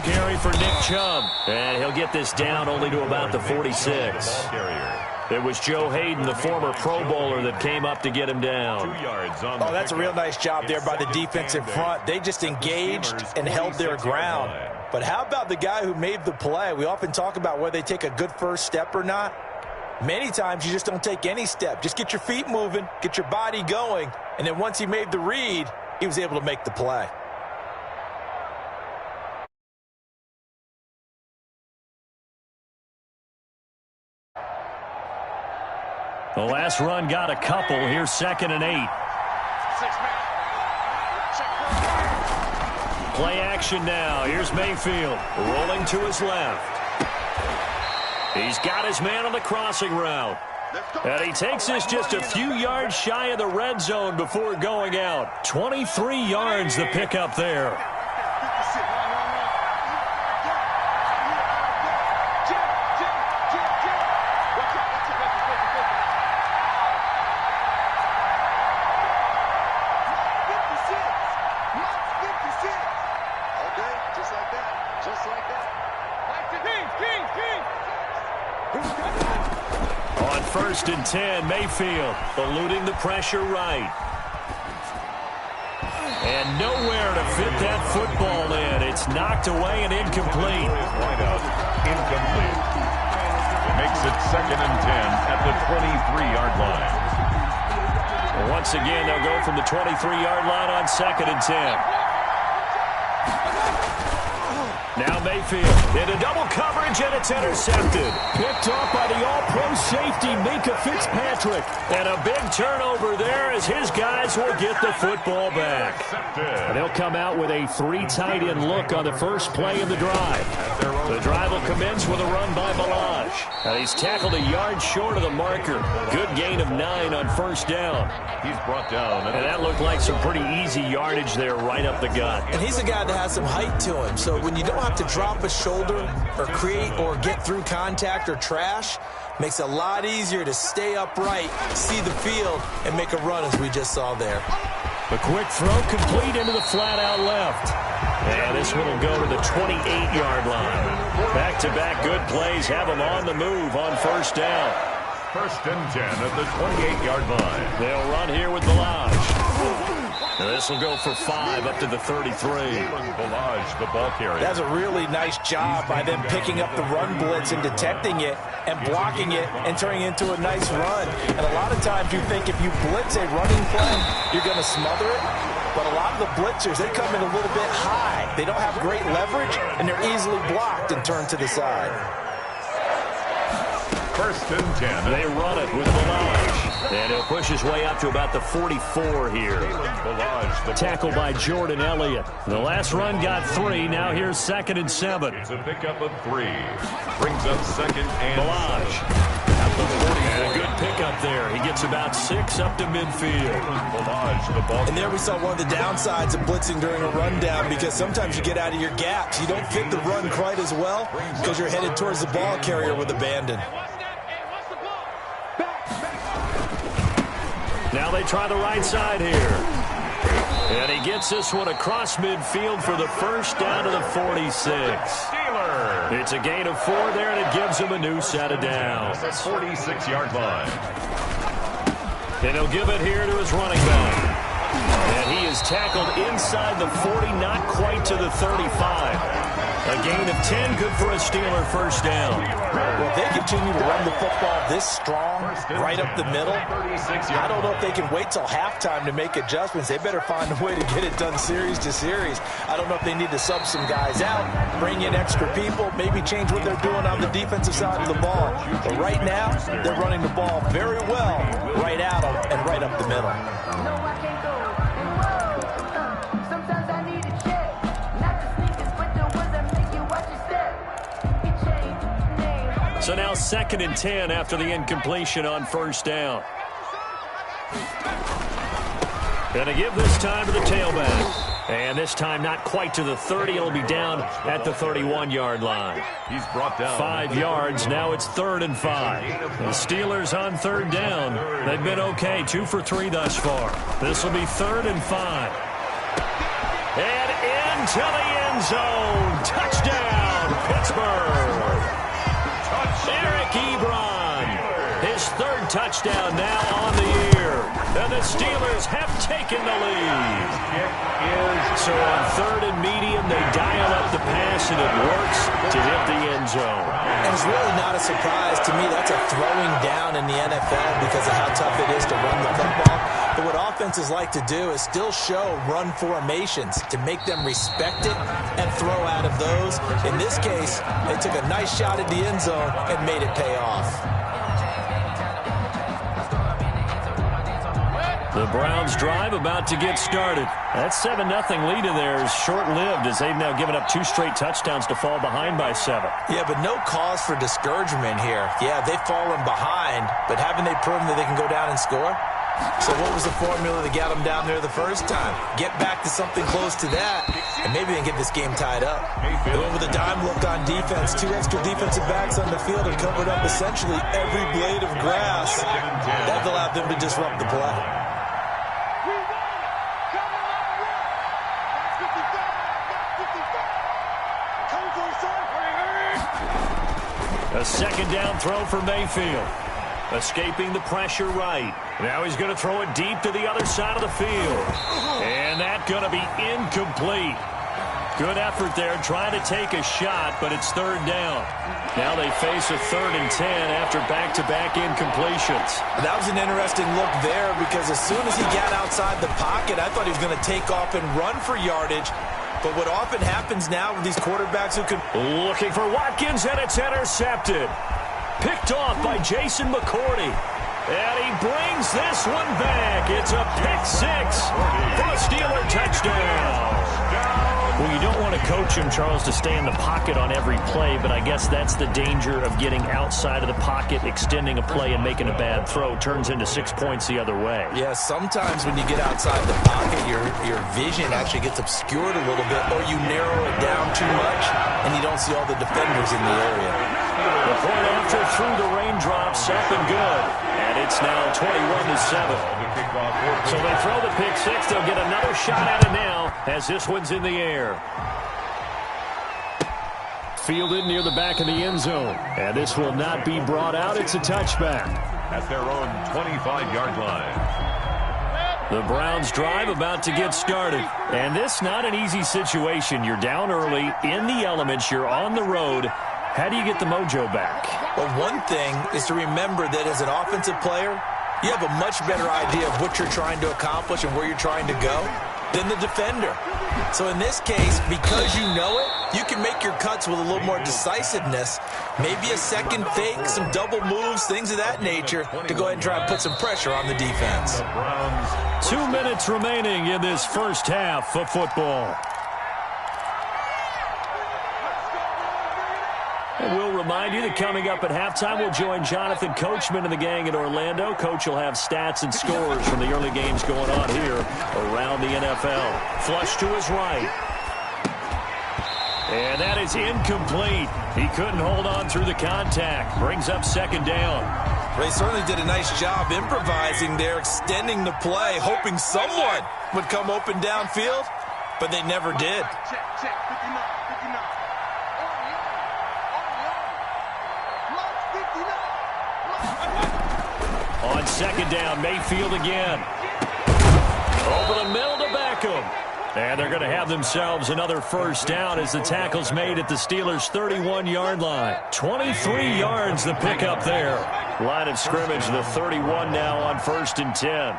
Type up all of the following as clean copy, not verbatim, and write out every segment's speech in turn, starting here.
carry for Nick Chubb. And he'll get this down only to about the 46. It was Joe Hayden, the former Pro Bowler, that came up to get him down. Oh, that's a real nice job there by the defense in front. They just engaged and held their ground. But how about the guy who made the play? We often talk about whether they take a good first step or not. Many times you just don't take any step. Just get your feet moving, get your body going, and then once he made the read, he was able to make the play. The last run got a couple. Here's 2nd and 8. Play action now. Here's Mayfield rolling to his left. He's got his man on the crossing route. And he takes this just a few yards shy of the red zone before going out. 23 yards the pickup there. On 1st and 10, Mayfield eluding the pressure right. And nowhere to fit that football in. It's knocked away and incomplete. Incomplete. Makes it 2nd and 10 at the 23-yard line. Once again, they'll go from the 23-yard line on 2nd and 10. Now Mayfield into double coverage, and it's intercepted. Picked off by the all-pro safety, Minka Fitzpatrick. And a big turnover there as his guys will get the football back. And they'll come out with a 3-tight-end look on the first play of the drive. The drive will commence with a run by Balaj. And he's tackled a yard short of the marker. Good gain of 9 on 1st down. He's brought down. And that looked like some pretty easy yardage there right up the gut. And he's a guy that has some height to him, so when you don't have to drop a shoulder or create or get through contact or trash, makes it a lot easier to stay upright, see the field, and make a run as we just saw there. The quick throw complete into the flat out left. And this one will go to the 28-yard line. Back-to-back good plays have them on the move on 1st down. 1st and 10 at the 28-yard line. They'll run here with Balaj. And this will go for 5 up to the 33. Balaj, the ball carrier. That's a really nice job by them picking up the run blitz and detecting it and blocking it and turning it into a nice run. And a lot of times you think if you blitz a running play, you're going to smother it. But a lot of the blitzers, they come in a little bit high. They don't have great leverage, and they're easily blocked and turned to the side. 1st and 10. They run it with Balaj. And he'll push his way up to about the 44 here. Tackle by Jordan Elliott. The last run got 3. Now here's 2nd and 7. It's a pickup of 3. Brings up 2nd and Balaj. At the 40. And a good pickup there. He gets about 6 up to midfield. Balaj, the ball. And there we saw one of the downsides of blitzing during a rundown, because sometimes you get out of your gaps. You don't fit the run quite as well because you're headed towards the ball carrier with abandon. Now they try the right side here. And he gets this one across midfield for the 1st down to the 46. Steeler. It's a gain of 4 there, and it gives him a new set of downs. 46-yard line. And he'll give it here to his running back. And he is tackled inside the 40, not quite to the 35. A gain of 10, good for a Steeler 1st down. Well, if they continue to run the football this strong, right up the middle, I don't know if they can wait till halftime to make adjustments. They better find a way to get it done series to series. I don't know if they need to sub some guys out, bring in extra people, maybe change what they're doing on the defensive side of the ball. But right now, they're running the ball very well right out of and right up the middle. So now 2nd and 10 after the incompletion on 1st down. Gonna give this time to the tailback. And this time not quite to the 30. It'll be down at the 31-yard line. He's brought down 5 yards. Now it's 3rd and 5. The Steelers on 3rd down. They've been okay. 2 for 3 thus far. This will be 3rd and 5. And into the end zone. Touchdown. Pittsburgh. Eric Ebron, his third touchdown now on the year. And the Steelers have taken the lead. So on third and medium, they dial up the pass, and it works to hit the end zone. And it's really not a surprise to me. That's a throwing down in the NFL because of how tough it is to run the football. But what offenses like to do is still show run formations to make them respect it and throw out of those. In this case, they took a nice shot at the end zone and made it pay off. The Browns drive about to get started. That 7-0 lead in there is short-lived as they've now given up 2 straight touchdowns to fall behind by 7. Yeah, but no cause for discouragement here. Yeah, they've fallen behind, but haven't they proven that they can go down and score? So what was the formula that got them down there the first time? Get back to something close to that, and maybe they can get this game tied up. They went with a dime look on defense. 2 extra defensive backs on the field and covered up essentially every blade of grass. That allowed them to disrupt the play. A second down throw for Mayfield. Escaping the pressure right. Now he's going to throw it deep to the other side of the field. And that's going to be incomplete. Good effort there trying to take a shot, but it's third down. Now they face a 3rd and 10 after back-to-back incompletions. That was an interesting look there because as soon as he got outside the pocket, I thought he was going to take off and run for yardage. But what often happens now with these quarterbacks who can... Looking for Watkins, and it's intercepted. Picked off by Jason McCourty. And he brings this one back. It's a pick 6 for a Steeler touchdown. Well, you don't want to coach him, Charles, to stay in the pocket on every play, but I guess that's the danger of getting outside of the pocket, extending a play, and making a bad throw. Turns into 6 points the other way. Yeah, sometimes when you get outside the pocket, your vision actually gets obscured a little bit, or you narrow it down too much, and you don't see all the defenders in the area. The point after through the raindrops, up and good. And it's now 21-7. So they throw the pick 6. They'll get another shot at it now as this one's in the air. Fielded near the back of the end zone. And this will not be brought out. It's a touchback. At their own 25-yard line. The Browns drive about to get started. And this not an easy situation. You're down early, in the elements, you're on the road. How do you get the mojo back? Well, one thing is to remember that as an offensive player, you have a much better idea of what you're trying to accomplish and where you're trying to go than the defender. So in this case, because you know it, you can make your cuts with a little more decisiveness, maybe a second fake, some double moves, things of that nature, to go ahead and try and put some pressure on the defense. 2 minutes remaining in this first half of football. And we'll remind you that coming up at halftime, we'll join Jonathan Coachman and the gang in Orlando. Coach will have stats and scores from the early games going on here around the NFL. Flush to his right. And that is incomplete. He couldn't hold on through the contact. Brings up second down. They certainly did a nice job improvising there, extending the play, hoping someone would come open downfield, but they never did. On second down, Mayfield again. Over the middle to Beckham. And they're going to have themselves another first down as the tackle's made at the Steelers' 31-yard line. 23 yards the pickup there. Line of scrimmage, the 31 now on 1st and 10.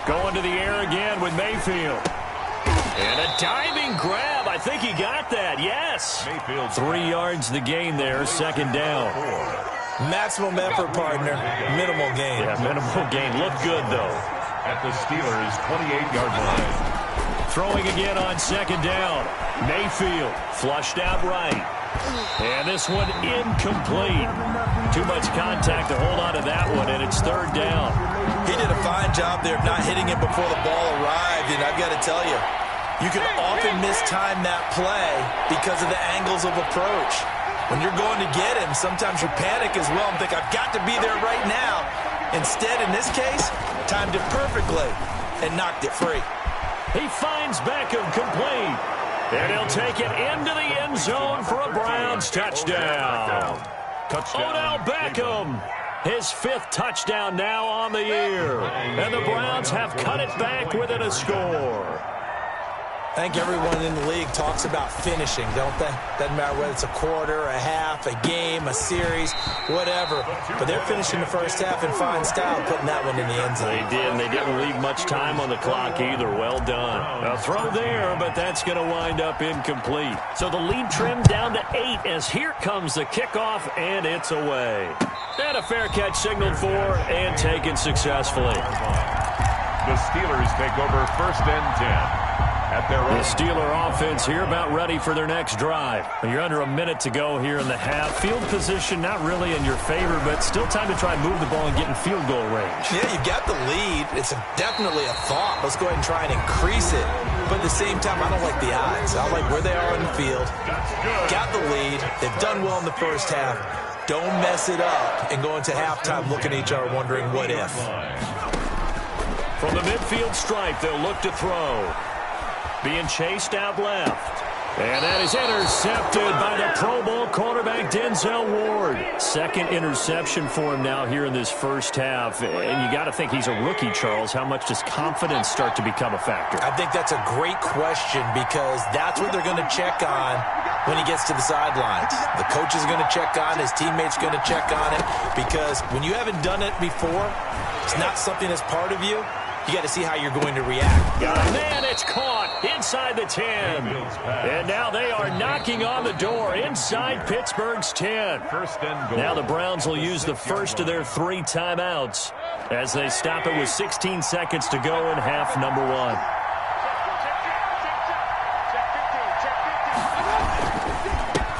Going to the air again with Mayfield. And a diving grab. I think he got that. Yes. 3 yards the gain there. Second down. Maximum effort, partner. Minimal gain. Yeah, minimal gain. Looked good, though. At the Steelers' 28-yard line. Throwing again on second down. Mayfield flushed out right. And this one incomplete. Too much contact to hold on to that one, and it's third down. He did a fine job there of not hitting it before the ball arrived, and I've got to tell you, you can often mistime that play because of the angles of approach. When you're going to get him, sometimes you panic as well and think, I've got to be there right now. Instead, in this case, timed it perfectly. and knocked it free. He finds Beckham complete. And he'll take it into the end zone for a Browns touchdown. Odell Beckham, his 5th touchdown now on the year. And the Browns have cut it back within a score. I think everyone in the league talks about finishing, don't they? Doesn't matter whether it's a quarter, a half, a game, a series, whatever. But they're finishing the first half in fine style, putting that one in the end zone. They did, and they didn't leave much time on the clock either. Well done. A throw there, but that's going to wind up incomplete. So the lead trimmed down to 8 as here comes the kickoff, and it's away. And a fair catch signaled for and taken successfully. The Steelers take over 1st and 10. The Steeler offense here about ready for their next drive. You're under a minute to go here in the half. Field position not really in your favor, but still time to try and move the ball and get in field goal range. Yeah, you've got the lead. It's definitely a thought. Let's go ahead and try and increase it. But at the same time, I don't like the odds. I like where they are on the field. Got the lead. They've done well in the first half. Don't mess it up and go into halftime looking at each other wondering what if. From the midfield stripe, they'll look to throw. Being chased out left. And that is intercepted by the Pro Bowl quarterback Denzel Ward. 2nd interception for him now here in this first half. And you got to think he's a rookie, Charles. How much does confidence start to become a factor? I think that's a great question because that's what they're going to check on when he gets to the sidelines. The coach is going to check on, his teammates going to check on it, because when you haven't done it before, it's not something that's part of you. You got to see how you're going to react. Man, it's caught inside the 10. And now they are knocking on the door inside Pittsburgh's 10. Now the Browns will use the first of their 3 timeouts as they stop it with 16 seconds to go in half number 1.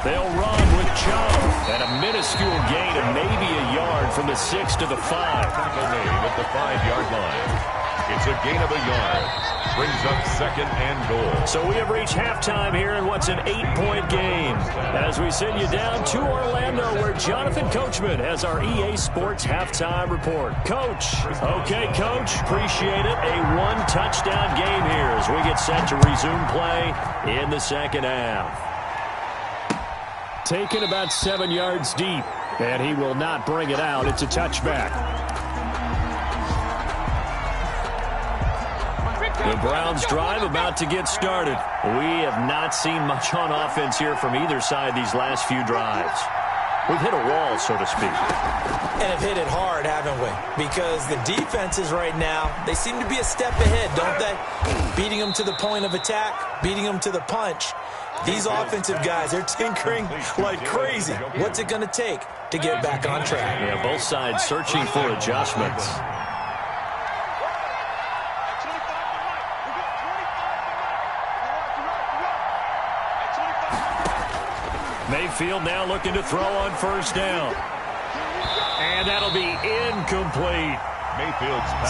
They'll run with Chubb. And a minuscule gain of maybe a yard from the 6 to the 5. At the 5-yard line. It's a gain of a yard. Brings up 2nd and goal. So we have reached halftime here in what's an 8-point game. As we send you down to Orlando where Jonathan Coachman has our EA Sports halftime report. Coach. Okay, Coach. Appreciate it. A 1-touchdown game here as we get set to resume play in the second half. Taken about 7 yards deep, and he will not bring it out. It's a touchback. The Browns drive about to get started. We have not seen much on offense here from either side these last few drives. We've hit a wall, so to speak. And have hit it hard, haven't we? Because the defenses right now, they seem to be a step ahead, don't they? Beating them to the point of attack, beating them to the punch. These offensive guys, they're tinkering like crazy. What's it going to take to get back on track? Yeah, both sides searching for adjustments. Mayfield now looking to throw on first down. And that'll be incomplete.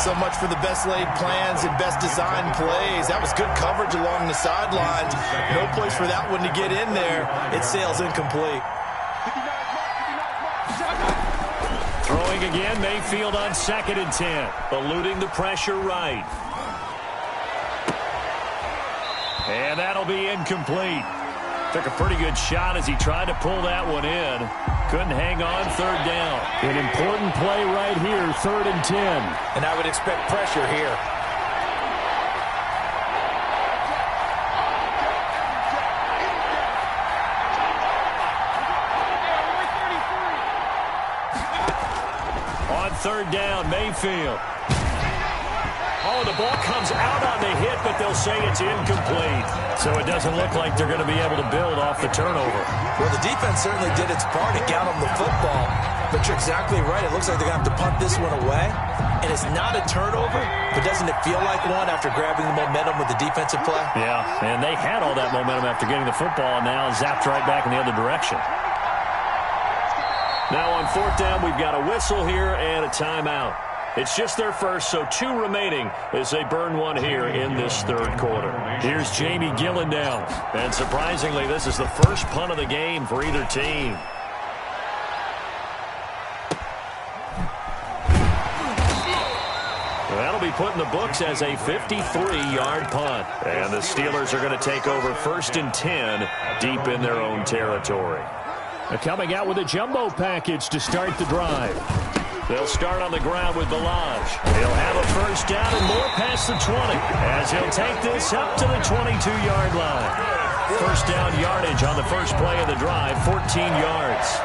So much for the best laid plans and best designed plays. That was good coverage along the sidelines. No place for that one to get in there. It sails incomplete. Throwing again, Mayfield on 2nd and 10. Eluding the pressure right. And that'll be incomplete. Took a pretty good shot as he tried to pull that one in. Couldn't hang on 3rd down. An important play right here, 3rd and 10. And I would expect pressure here. On 3rd down, Mayfield. Oh, the ball comes out on the hit, but they'll say it's incomplete. So it doesn't look like they're going to be able to build off the turnover. Well, the defense certainly did its part to get them the football. But you're exactly right. It looks like they're going to have to punt this one away. And it's not a turnover, but doesn't it feel like one after grabbing the momentum with the defensive play? Yeah, and they had all that momentum after getting the football, and now zapped right back in the other direction. Now on 4th down, we've got a whistle here and a timeout. It's just their first, so 2 remaining as they burn one here in this 3rd quarter. Here's Jamie Gillen down. And surprisingly, this is the first punt of the game for either team. That'll be put in the books as a 53-yard punt. And the Steelers are going to take over 1st and 10 deep in their own territory. They're coming out with a jumbo package to start the drive. They'll start on the ground with Balaj. He'll have a first down and more past the 20 as he'll take this up to the 22-yard line. First down yardage on the first play of the drive, 14 yards.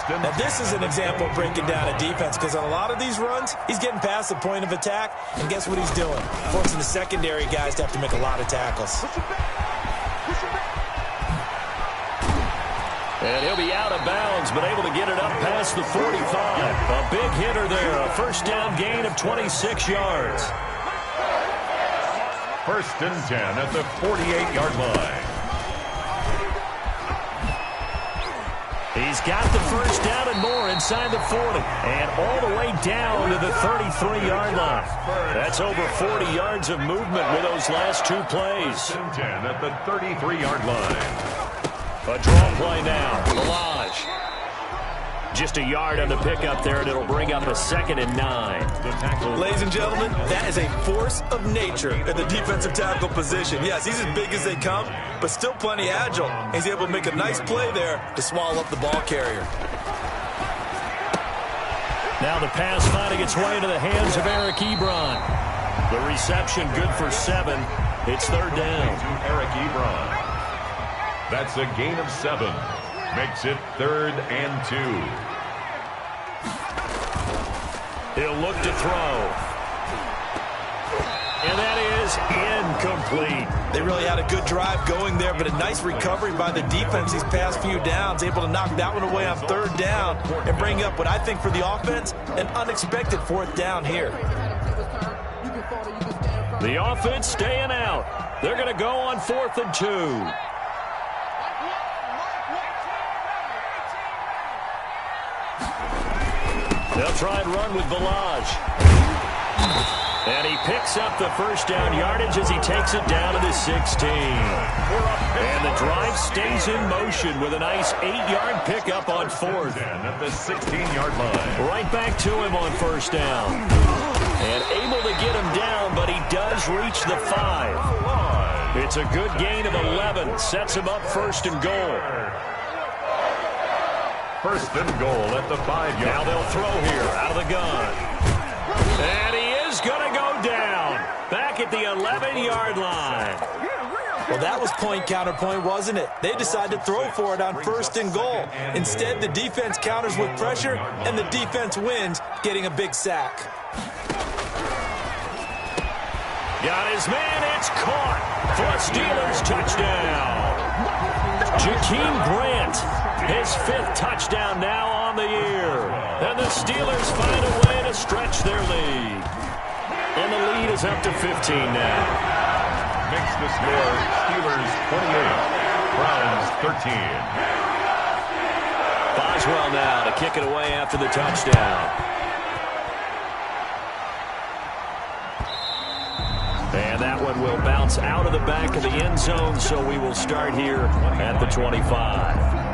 Now, this is an example of breaking down a defense because on a lot of these runs, he's getting past the point of attack, and guess what he's doing? Forcing the secondary guys to have to make a lot of tackles. And he'll be out of bounds, but able to get it up past the 45. A big hitter there, a first down gain of 26 yards. 1st and 10 at the 48-yard line. He's got the first down and more inside the 40. And all the way down to the 33-yard line. That's over 40 yards of movement with those last two plays. 1st and 10 at the 33-yard line. A draw play now. Balaj. Just a yard on the pickup there, and it'll bring up a 2nd and 9. Ladies and gentlemen, that is a force of nature at the defensive tackle position. Yes, he's as big as they come, but still plenty agile. He's able to make a nice play there to swallow up the ball carrier. Now the pass finding its way into the hands of Eric Ebron. The reception good for 7. It's 3rd down. To Eric Ebron. That's a gain of 7. Makes it 3rd and 2. He'll look to throw. And that is incomplete. They really had a good drive going there, but a nice recovery by the defense these past few downs, able to knock that one away on 3rd down and bring up what I think for the offense, an unexpected 4th down here. The offense staying out. They're going to go on 4th and 2. They'll try and run with Balaj. And he picks up the first down yardage as he takes it down to the 16. And the drive stays in motion with a nice 8-yard pickup on 4th. At the 16-yard line. Right back to him on 1st down. And able to get him down, but he does reach the 5. It's a good gain of 11. Sets him up 1st and goal. 1st and goal at the 5-yard. Now they'll throw here out of the gun. And he is going to go down. Back at the 11-yard line. Well, that was point counterpoint, wasn't it? They decided to throw for it on 1st and goal. Instead, the defense counters with pressure, and the defense wins, getting a big sack. Got his man. It's caught for a Steelers touchdown. Jakeem Grant. His 5th touchdown now on the year. And the Steelers find a way to stretch their lead. And the lead is up to 15 now. Makes the score Steelers 28, Browns 13. Boswell now to kick it away after the touchdown. And that one will bounce out of the back of the end zone, so we will start here at the 25.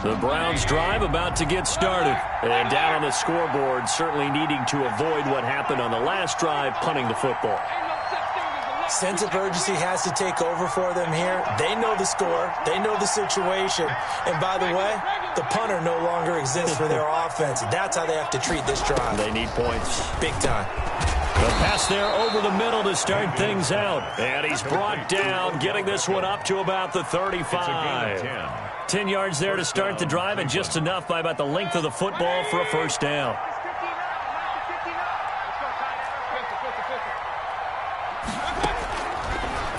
The Browns drive about to get started. And down on the scoreboard, certainly needing to avoid what happened on the last drive, punting the football. Sense of urgency has to take over for them here. They know the score. They know the situation. And by the way, the punter no longer exists for their offense. That's how they have to treat this drive. They need points. Big time. The pass there over the middle to start things out. And he's brought down, getting this one up to about the 35. It's a gain of 10. 10 yards there to start the drive, and just enough by about the length of the football for a first down.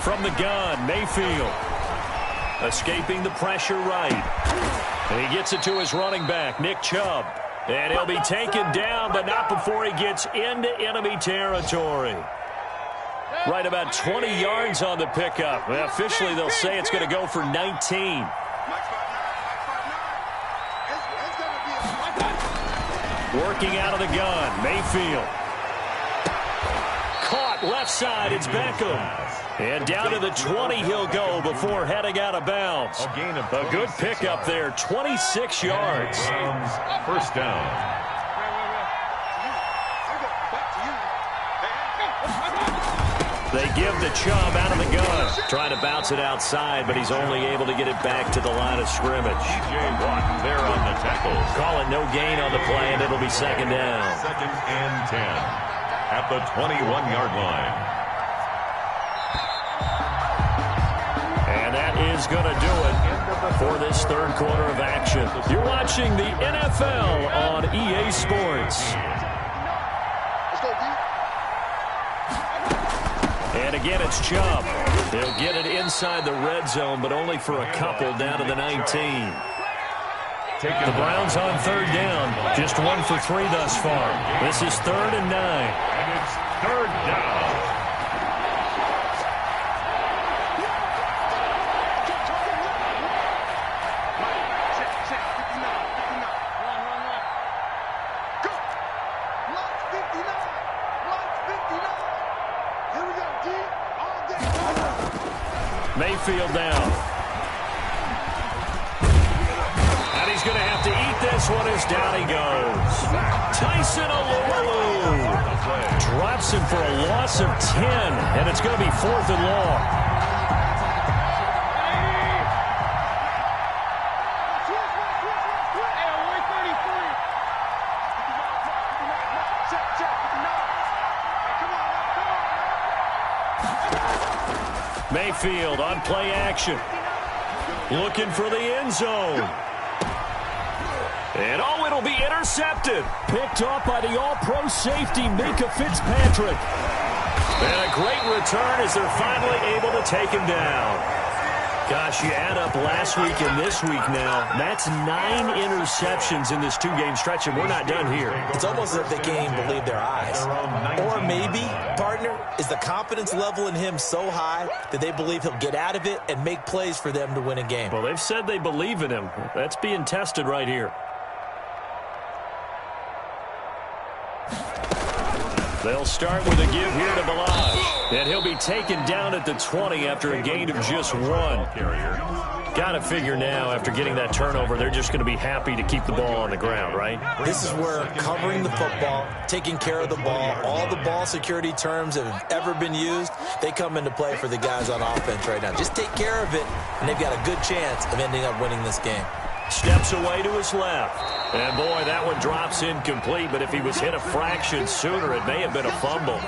From the gun, Mayfield. Escaping the pressure right. And he gets it to his running back, Nick Chubb. And he'll be taken down, but not before he gets into enemy territory. Right about 20 yards on the pickup. Well, officially, they'll say it's going to go for 19. Working out of the gun, Mayfield. snap, left side, it's Beckham. And down to the 20 he'll go before heading out of bounds. A good pickup there, 26 yards. First down. They give the Chubb out of the gun. Trying to bounce it outside, but he's only able to get it back to the line of scrimmage. T.J. Watt there on the tackles. Call it no gain on the play, and it'll be second down. Second and 10 at the 21-yard line. And that is going to do it for this third quarter of action. You're watching the NFL on EA Sports. And again, it's Chubb. He'll get it inside the red zone, but only for a couple down to the 19. The Browns on third down. Just 1 for 3 thus far. This is 3rd and 9. And it's third down. Mayfield down. And he's going to have to eat this one as down he goes. Tyson Alualu drops him for a loss of 10, and it's going to be 4th and long. Mayfield on play action. Looking for the end zone. And it'll be intercepted. Picked off by the all-pro safety, Minka Fitzpatrick. And a great return as they're finally able to take him down. Gosh, you add up last week and this week now. That's 9 interceptions in this 2-game stretch, and we're not done here. It's almost as if they can't even believe their eyes. Or maybe, partner, is the confidence level in him so high that they believe he'll get out of it and make plays for them to win a game. Well, they've said they believe in him. That's being tested right here. They'll start with a give here to Balaj. And he'll be taken down at the 20 after a gain of just 1. Got to figure now, after getting that turnover, they're just going to be happy to keep the ball on the ground, right? This is where covering the football, taking care of the ball, all the ball security terms that have ever been used, they come into play for the guys on offense right now. Just take care of it, and they've got a good chance of ending up winning this game. Steps away to his left. And, boy, that one drops incomplete, but if he was hit a fraction sooner, it may have been a fumble.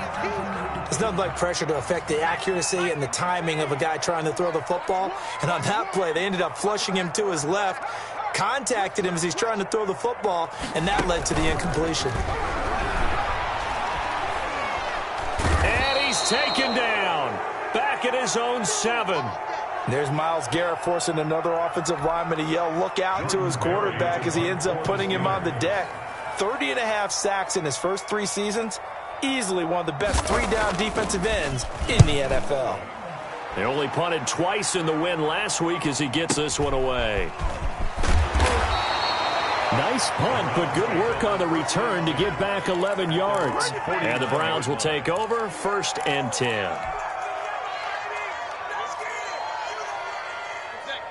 There's nothing like pressure to affect the accuracy and the timing of a guy trying to throw the football. And on that play, they ended up flushing him to his left, contacted him as he's trying to throw the football, and that led to the incompletion. And he's taken down. Back at his own 7. There's Myles Garrett forcing another offensive lineman to yell, look out, to his quarterback as he ends up putting him on the deck. 30.5 sacks in his first 3 seasons. Easily one of the best 3-down defensive ends in the NFL. They only punted twice in the win last week as he gets this one away. Nice punt, but good work on the return to get back 11 yards. And the Browns will take over, 1st and 10.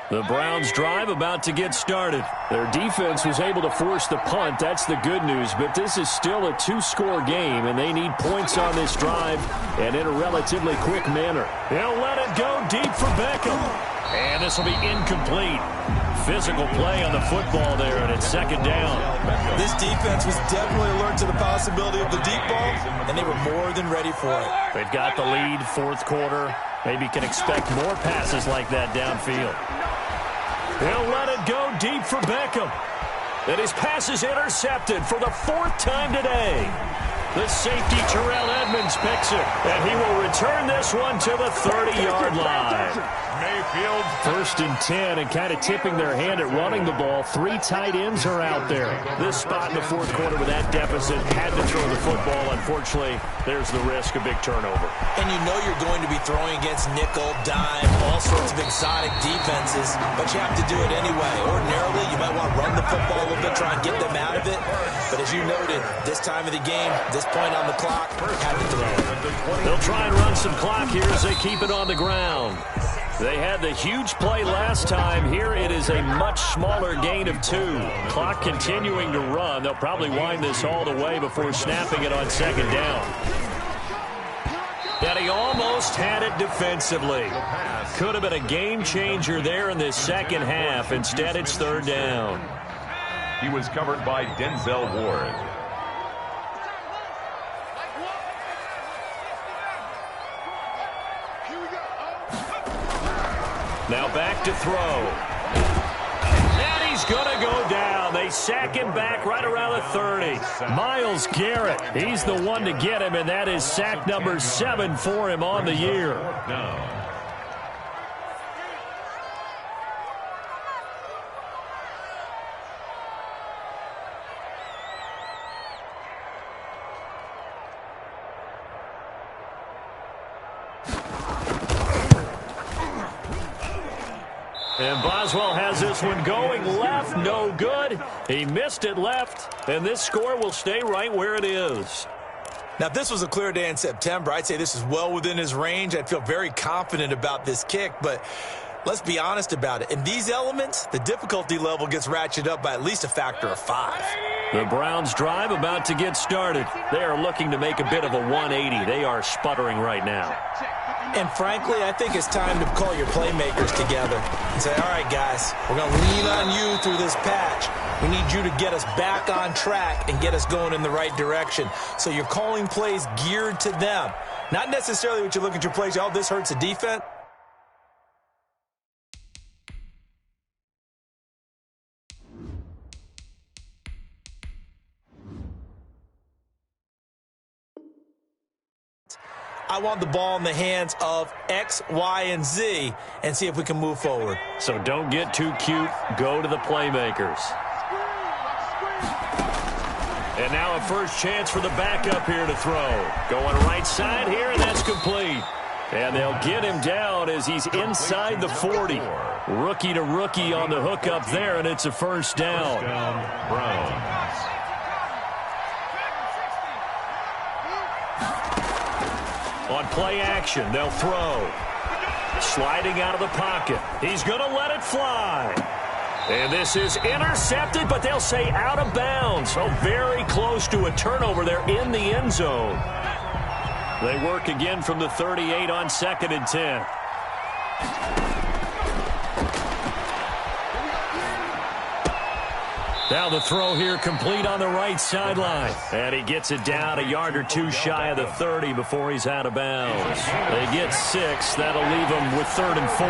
The Browns drive about to get started. Their defense was able to force the punt. That's the good news. But this is still a 2-score game, and they need points on this drive and in a relatively quick manner. They'll let it go deep for Beckham. And this will be incomplete. Physical play on the football there, and it's 2nd down. This defense was definitely alert to the possibility of the deep ball, and they were more than ready for it. They've got the lead, 4th quarter. Maybe can expect more passes like that downfield. He'll let it go deep for Beckham. And his pass is intercepted for the 4th time today. The safety, Terrell Edmonds, picks it. And he will return this one to the 30-yard line. Mayfield. 1st and 10, and kind of tipping their hand at running the ball. 3 tight ends are out there. This spot in the 4th quarter with that deficit, had to throw the football. Unfortunately, there's the risk of big turnover. And you know you're going to be throwing against nickel, dime, all sorts of exotic defenses, but you have to do it anyway. Ordinarily, you might want to run the football a little bit, try and get them out of it. But as you noted, this time of the game, this point on the clock, had to throw. They'll try and run some clock here as they keep it on the ground. They had the huge play last time. Here it is a much smaller gain of 2. Clock continuing to run. They'll probably wind this all the way before snapping it on second down. And he almost had it defensively. Could have been a game changer there in this second half. Instead, it's third down. He was covered by Denzel Ward. Now back to throw. And he's going to go down. They sack him back right around the 30. Myles Garrett, he's the one to get him, and that is sack number 7 for him on the year. No. And Boswell has this one going left, no good. He missed it left, and this score will stay right where it is. Now, if this was a clear day in September, I'd say this is well within his range. I'd feel very confident about this kick, but let's be honest about it. In these elements, the difficulty level gets ratcheted up by at least a factor of 5. The Browns drive about to get started. They are looking to make a bit of a 180. They are sputtering right now. And frankly, I think it's time to call your playmakers together and say, all right, guys, we're going to lean on you through this patch. We need you to get us back on track and get us going in the right direction. So you're calling plays geared to them. Not necessarily what you look at your plays, oh, this hurts the defense. I want the ball in the hands of X, Y, and Z and see if we can move forward. So don't get too cute. Go to the playmakers. And now a first chance for the backup here to throw. Going right side here, and that's complete. And they'll get him down as he's inside the 40. Rookie to rookie on the hook up there, and it's a first down. Browns. On play action, they'll throw. Sliding out of the pocket. He's going to let it fly. And this is intercepted, but they'll say out of bounds. So very close to a turnover there in the end zone. They work again from the 38 on 2nd and 10. Now the throw here complete on the right sideline. And he gets it down a yard or 2 shy of the 30 before he's out of bounds. They get 6. That'll leave them with 3rd and 4.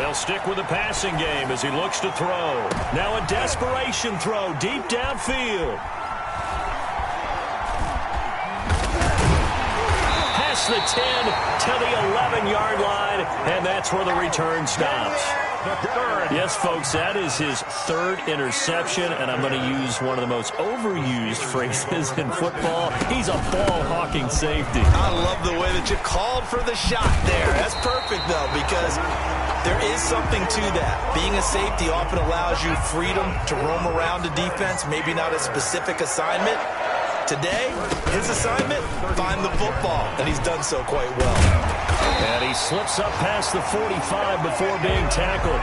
They'll stick with the passing game as he looks to throw. Now a desperation throw deep downfield. Past the 10 to the 11-yard line, and that's where the return stops. Yes, folks, that is his 3rd interception, and I'm going to use one of the most overused phrases in football. He's a ball-hawking safety. I love the way that you called for the shot there. That's perfect, though, because there is something to that. Being a safety often allows you freedom to roam around a defense, maybe not a specific assignment. Today, his assignment, find the football, and he's done so quite well. And he slips up past the 45 before being tackled.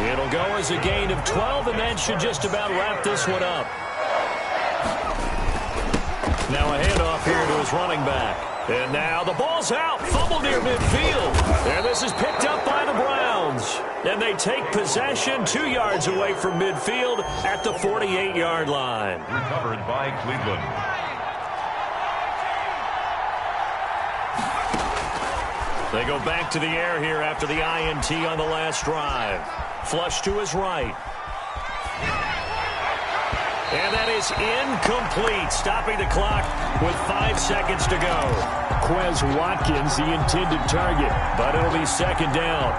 It'll go as a gain of 12, and that should just about wrap this one up. Now a handoff here to his running back. And now the ball's out, fumbled near midfield. And this is picked up by the Browns. And they take possession 2 yards away from midfield at the 48-yard line. Recovered by Cleveland. They go back to the air here after the INT on the last drive. Flush to his right. And that is incomplete, stopping the clock with 5 seconds to go. Quez Watkins, the intended target, but it'll be 2nd down.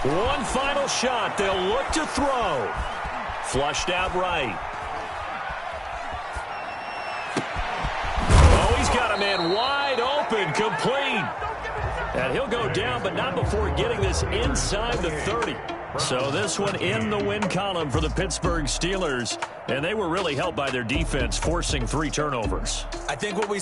One final shot. They'll look to throw. Flushed out right. Oh, he's got a man wide open, complete. And he'll go down, but not before getting this inside the 30. So this one in the win column for the Pittsburgh Steelers. And they were really helped by their defense, forcing 3 turnovers. I think what we